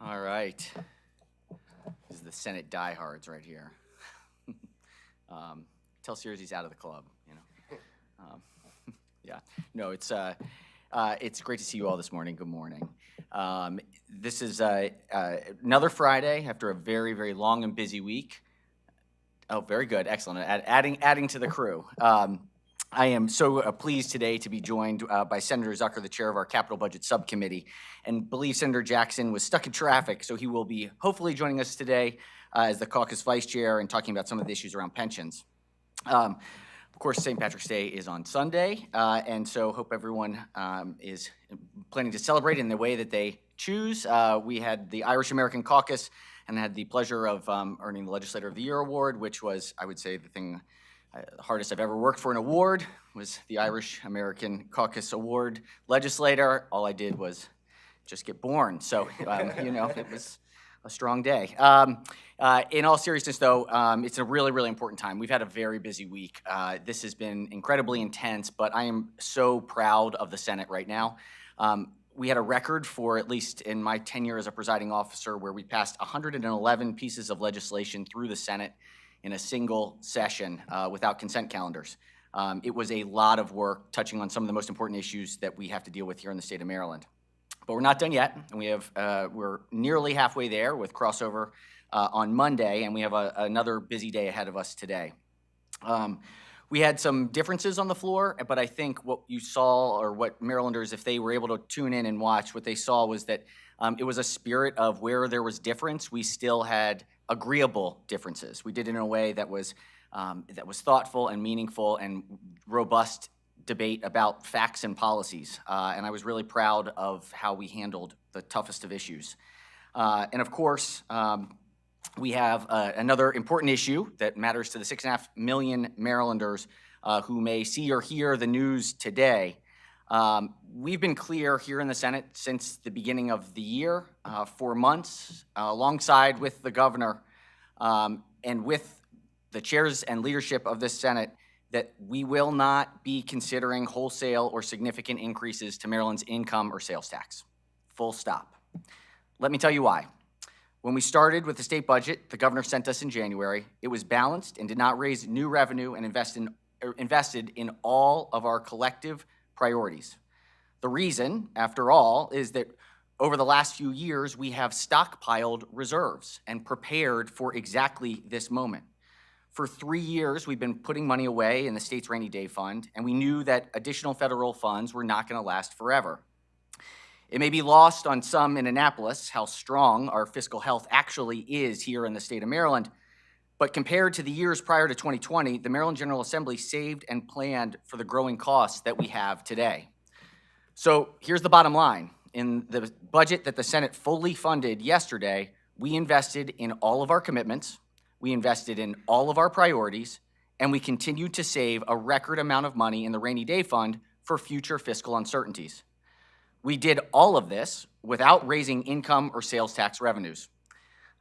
All right. This is the Senate diehards right here. Tell Sears he's out of the club, you know. Yeah. No, it's great to see you all this morning. Good morning. This is another Friday after a very, very long and busy week. Oh, very good. Excellent. Adding to the crew. I am so pleased today to be joined by Senator Zucker, the chair of our Capital Budget Subcommittee, and believe Senator Jackson was stuck in traffic, so he will be hopefully joining us today as the caucus vice chair and talking about some of the issues around pensions. Of course, St. Patrick's Day is on Sunday, and so hope everyone is planning to celebrate in the way that they choose. We had the Irish American Caucus and had the pleasure of earning the Legislator of the Year award, which was, I would say, the thing hardest I've ever worked for an award was the Irish American Caucus Award legislator. All I did was just get born. So, you know, it was a strong day. In all seriousness, though, it's a really, really important time. We've had a very busy week. This has been incredibly intense, but I am so proud of the Senate right now. We had a record for, at least in my tenure as a presiding officer, where we passed 111 pieces of legislation through the Senate in a single session without consent calendars. It was a lot of work touching on some of the most important issues that we have to deal with here in the state of Maryland. But we're not done yet, and we're nearly halfway there with crossover on Monday, and we have another busy day ahead of us today. We had some differences on the floor, but I think what you saw, or what Marylanders, if they were able to tune in and watch, what they saw was that it was a spirit of where there was difference, we still had agreeable differences. We did it in a way that was thoughtful and meaningful and robust debate about facts and policies. And I was really proud of how we handled the toughest of issues. And of course, we have another important issue that matters to the 6.5 million Marylanders who may see or hear the news today. We've been clear here in the Senate since the beginning of the year, for months, alongside with the governor and with the chairs and leadership of this Senate, that we will not be considering wholesale or significant increases to Maryland's income or sales tax. Full stop. Let me tell you why. When we started with the state budget the governor sent us in January, it was balanced and did not raise new revenue and invested in all of our collective priorities. The reason, after all, is that over the last few years, we have stockpiled reserves and prepared for exactly this moment. For 3 years, we've been putting money away in the state's rainy day fund, and we knew that additional federal funds were not going to last forever. It may be lost on some in Annapolis how strong our fiscal health actually is here in the state of Maryland, but compared to the years prior to 2020, the Maryland General Assembly saved and planned for the growing costs that we have today. So here's the bottom line. In the budget that the Senate fully funded yesterday, we invested in all of our commitments, we invested in all of our priorities, and we continued to save a record amount of money in the rainy day fund for future fiscal uncertainties. We did all of this without raising income or sales tax revenues.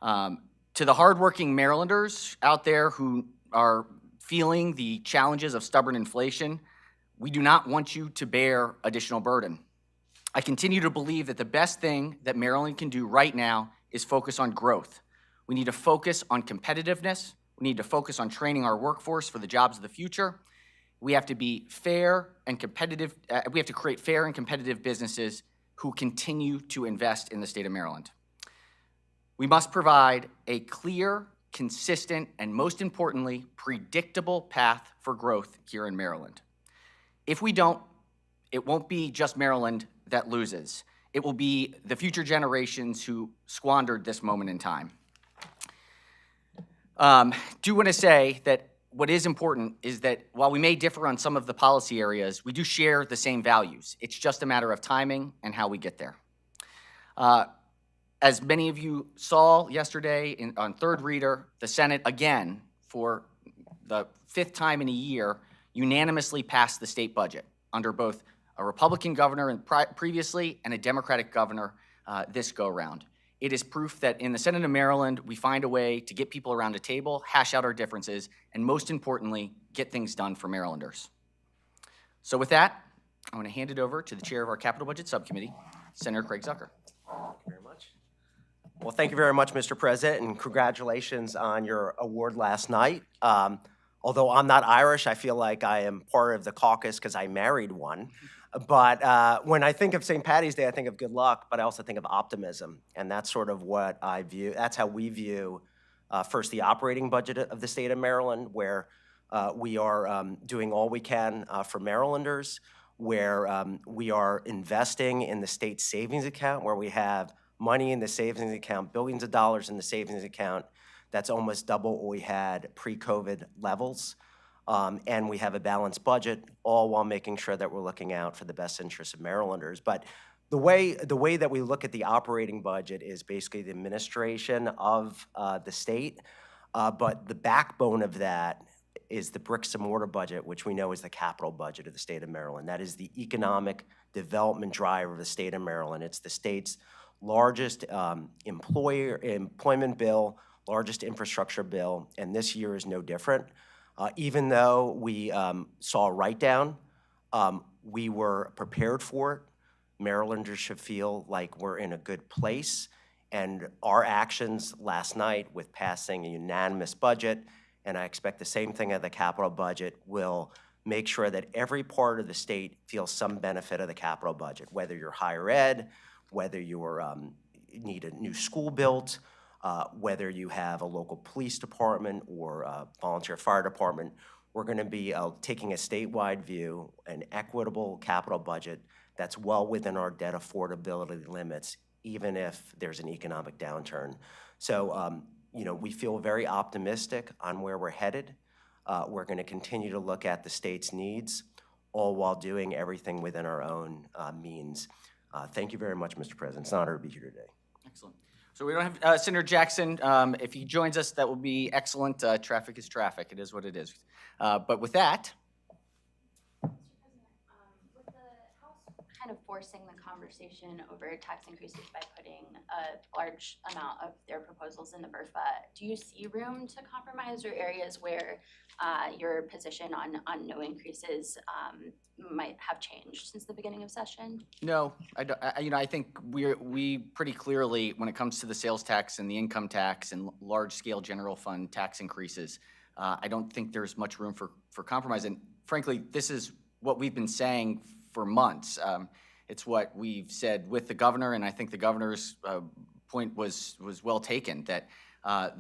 To the hardworking Marylanders out there who are feeling the challenges of stubborn inflation, we do not want you to bear additional burden. I continue to believe that the best thing that Maryland can do right now is focus on growth. We need to focus on competitiveness. We need to focus on training our workforce for the jobs of the future. We have to be fair and competitive. We have to create fair and competitive businesses who continue to invest in the state of Maryland. We must provide a clear, consistent, and most importantly, predictable path for growth here in Maryland. If we don't, it won't be just Maryland that loses. It will be the future generations who squandered this moment in time. Do want to say that what is important is that while we may differ on some of the policy areas, we do share the same values. It's just a matter of timing and how we get there. As many of you saw yesterday on third reader, the Senate, again, for the 5th time in a year, unanimously passed the state budget under both a Republican governor previously and a Democratic governor this go-round. It is proof that in the Senate of Maryland, we find a way to get people around a table, hash out our differences, and most importantly, get things done for Marylanders. So with that, I'm going to hand it over to the chair of our Capital Budget Subcommittee, Senator Craig Zucker. Thank you very much. Well, thank you very much, Mr. President, and congratulations on your award last night. Although I'm not Irish, I feel like I am part of the caucus because I married one. But when I think of St. Patty's Day, I think of good luck, but I also think of optimism. And that's sort of what I view, that's how we view first the operating budget of the state of Maryland, where we are doing all we can for Marylanders, where we are investing in the state savings account, where we have money in the savings account, billions of dollars in the savings account. That's almost double what we had pre-COVID levels. And we have a balanced budget, all while making sure that we're looking out for the best interests of Marylanders. But the way that we look at the operating budget is basically the administration of the state. But the backbone of that is the bricks and mortar budget, which we know is the capital budget of the state of Maryland. That is the economic development driver of the state of Maryland. It's the state's largest employment bill, largest infrastructure bill, and this year is no different. Even though we saw a write-down, we were prepared for it. Marylanders should feel like we're in a good place, and our actions last night with passing a unanimous budget, and I expect the same thing of the capital budget, will make sure that every part of the state feels some benefit of the capital budget, whether you're higher ed, whether you need a new school built, whether you have a local police department or a volunteer fire department. We're going to be taking a statewide view, an equitable capital budget that's well within our debt affordability limits, even if there's an economic downturn. So, we feel very optimistic on where we're headed. We're going to continue to look at the state's needs, all while doing everything within our own means. Thank you very much, Mr. President. It's an honor to be here today. Excellent. So we don't have Senator Jackson. If he joins us, that will be excellent. Traffic is traffic. It is what it is. But with that. Mr. President, with the House kind of forcing the conversation over tax increases by putting a large amount of their proposals in the BRFA, do you see room to compromise or areas where your position on no increases might have changed since the beginning of session? No, I don't. I think we pretty clearly, when it comes to the sales tax and the income tax and large-scale general fund tax increases, I don't think there's much room for compromise. And frankly, this is what we've been saying for months. It's what we've said with the governor, and I think the governor's point was well taken, that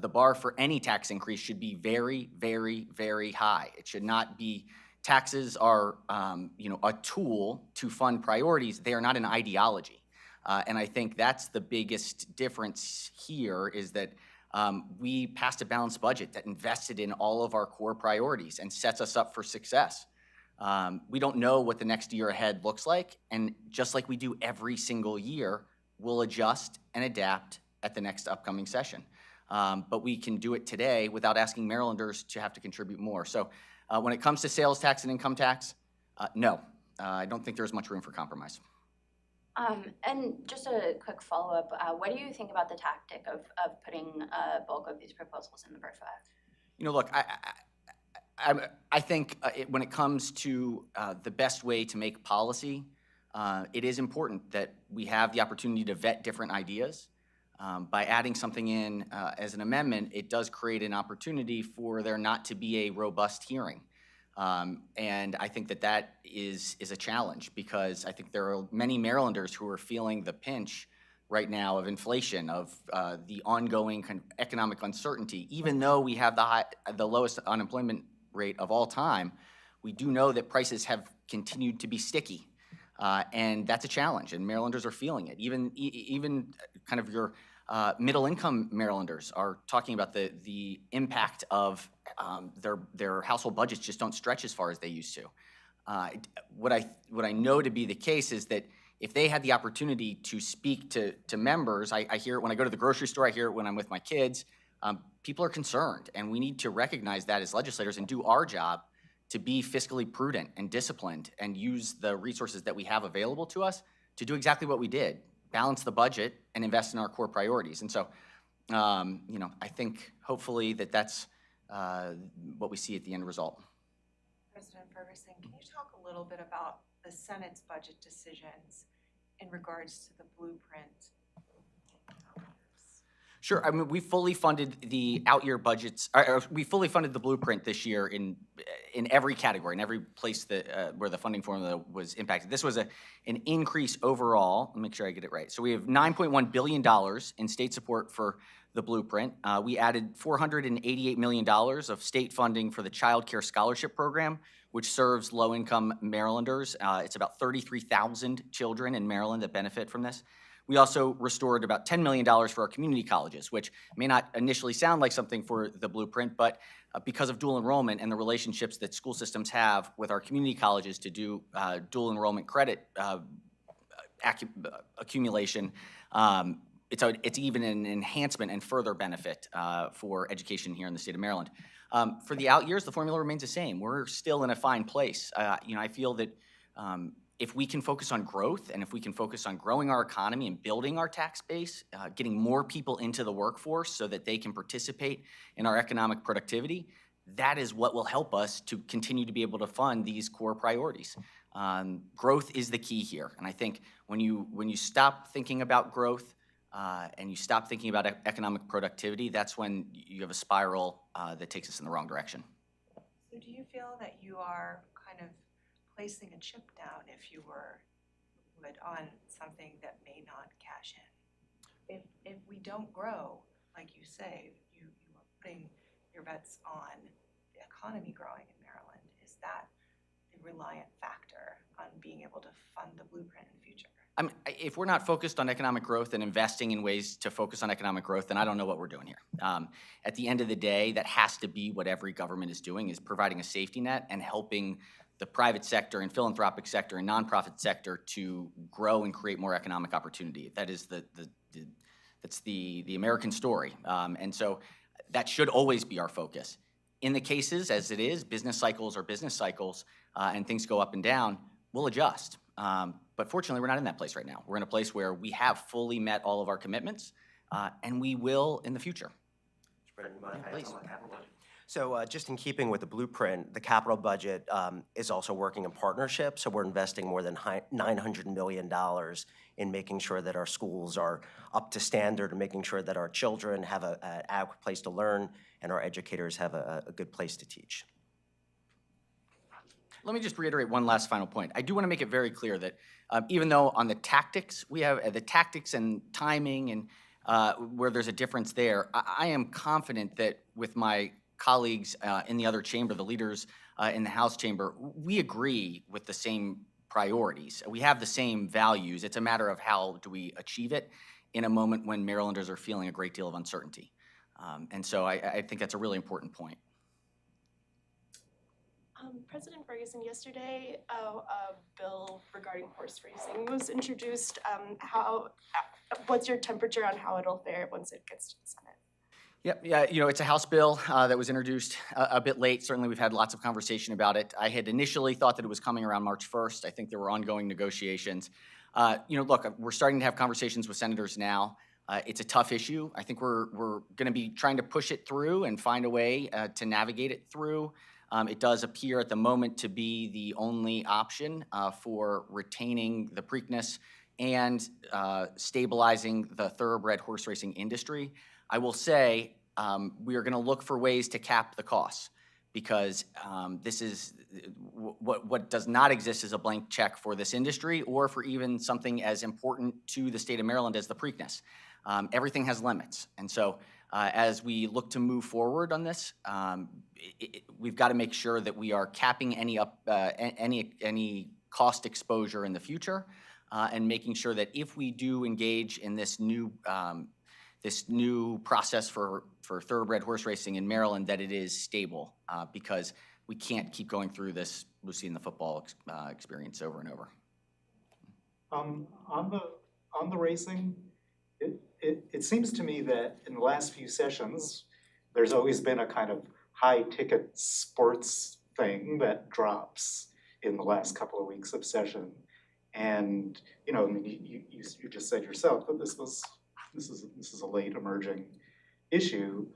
the bar for any tax increase should be very, very, very high. It should not be. Taxes are, a tool to fund priorities. They are not an ideology. And I think that's the biggest difference here, is that we passed a balanced budget that invested in all of our core priorities and sets us up for success. We don't know what the next year ahead looks like, and just like we do every single year, we'll adjust and adapt at the next upcoming session. But we can do it today without asking Marylanders to have to contribute more. So when it comes to sales tax and income tax, no, I don't think there's much room for compromise. And just a quick follow-up, what do you think about the tactic of putting a bulk of these proposals in the BRFA? Look, I think when it comes to the best way to make policy, it is important that we have the opportunity to vet different ideas. By adding something in as an amendment, it does create an opportunity for there not to be a robust hearing. And I think that is a challenge, because I think there are many Marylanders who are feeling the pinch right now of inflation, of the ongoing kind of economic uncertainty. Even though we have the lowest unemployment rate of all time, we do know that prices have continued to be sticky. And that's a challenge, and Marylanders are feeling it. Even kind of your middle-income Marylanders are talking about the impact of their household budgets just don't stretch as far as they used to. What I know to be the case is that if they had the opportunity to speak to members, I hear it when I go to the grocery store, I hear it when I'm with my kids. People are concerned, and we need to recognize that as legislators and do our job to be fiscally prudent and disciplined and use the resources that we have available to us to do exactly what we did, balance the budget and invest in our core priorities. And so, I think hopefully that's what we see at the end result. President Ferguson, can you talk a little bit about the Senate's budget decisions in regards to the blueprint? Sure. I mean, we fully funded the out-year budgets, we fully funded the blueprint this year in every category, in every place that, where the funding formula was impacted. This was an increase overall. Let me make sure I get it right. So we have $9.1 billion in state support for the blueprint. We added $488 million of state funding for the Child Care Scholarship Program, which serves low-income Marylanders. It's about 33,000 children in Maryland that benefit from this. We also restored about $10 million for our community colleges, which may not initially sound like something for the blueprint, but because of dual enrollment and the relationships that school systems have with our community colleges to do dual enrollment credit accumulation, it's even an enhancement and further benefit for education here in the state of Maryland. For the out years, the formula remains the same. We're still in a fine place. I feel that if we can focus on growth and if we can focus on growing our economy and building our tax base, getting more people into the workforce so that they can participate in our economic productivity, that is what will help us to continue to be able to fund these core priorities. Growth is the key here. And I think when you stop thinking about growth and you stop thinking about economic productivity, that's when you have a spiral that takes us in the wrong direction. So do you feel that you are kind of placing a chip down, if you would, on something that may not cash in? If we don't grow, like you say, you are putting your bets on the economy growing in Maryland. Is that the reliant factor on being able to fund the blueprint in the future? If we're not focused on economic growth and investing in ways to focus on economic growth, then I don't know what we're doing here. At the end of the day, that has to be what every government is doing, is providing a safety net and helping the private sector and philanthropic sector and nonprofit sector to grow and create more economic opportunity. That is that's the American story. And so that should always be our focus. In the cases, as it is, business cycles are business cycles, and things go up and down, we'll adjust. But fortunately, we're not in that place right now. We're in a place where we have fully met all of our commitments, and we will in the future. Please. So just in keeping with the blueprint, the capital budget is also working in partnership. So we're investing more than $900 million in making sure that our schools are up to standard and making sure that our children have an adequate place to learn and our educators have a good place to teach. Let me just reiterate one last final point. I do want to make it very clear that even though on the tactics, we have the tactics and timing and where there's a difference there, I am confident that with my colleagues in the other chamber, the leaders in the House chamber, we agree with the same priorities. We have the same values. It's a matter of how do we achieve it in a moment when Marylanders are feeling a great deal of uncertainty. And so I think that's a really important point. President Ferguson, yesterday a bill regarding horse racing was introduced. What's your temperature on how it'll fare once it gets to the Senate? Yeah, it's a House bill that was introduced a bit late. Certainly, we've had lots of conversation about it. I had initially thought that it was coming around March 1st. I think there were ongoing negotiations. Look, we're starting to have conversations with senators now. It's a tough issue. I think we're going to be trying to push it through and find a way to navigate it through. It does appear at the moment to be the only option for retaining the Preakness and stabilizing the thoroughbred horse racing industry. I will say we are going to look for ways to cap the costs because this is what does not exist is a blank check for this industry or for even something as important to the state of Maryland as the Preakness. Everything has limits, and so as we look to move forward on this, we've got to make sure that we are capping any cost exposure in the future, and making sure that if we do engage in this new process for thoroughbred horse racing in Maryland, that it is stable, because we can't keep going through this Lucy in the football experience over and over. On the racing, it seems to me that in the last few sessions, there's always been a kind of high-ticket sports thing that drops in the last couple of weeks of session. And you just said yourself that this is a late emerging issue.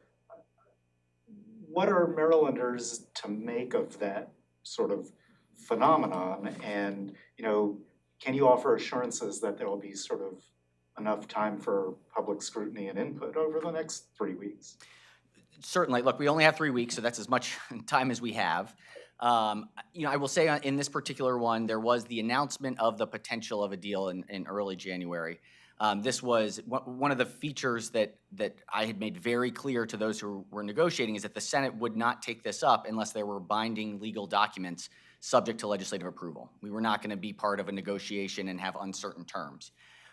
What are Marylanders to make of that sort of phenomenon? And can you offer assurances that there will be sort of enough time for public scrutiny and input over the next 3 weeks? Certainly, look, we only have 3 weeks, so that's as much time as we have. I will say in this particular one, there was the announcement of the potential of a deal in early January. This was one of the features that I had made very clear to those who were negotiating, is that the Senate would not take this up unless there were binding legal documents subject to legislative approval. We were not going to be part of a negotiation and have uncertain terms.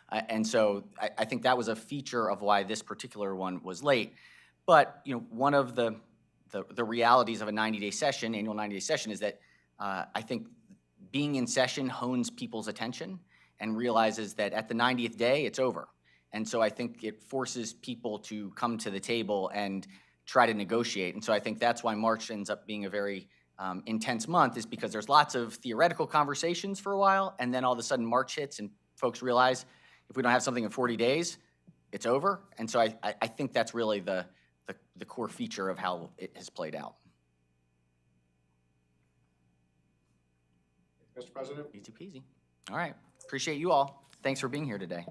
And so I think that was a feature of why this particular one was late. But one of the realities of a 90-day session, annual 90-day session, is that I think being in session hones people's attention and realizes that at the 90th day, it's over. And so I think it forces people to come to the table and try to negotiate. And so I think that's why March ends up being a very intense month, is because there's lots of theoretical conversations for a while, and then all of a sudden March hits and folks realize if we don't have something in 40 days, it's over. And so I think that's really the core feature of how it has played out. Mr. President? Easy peasy. All right. Appreciate you all. Thanks for being here today.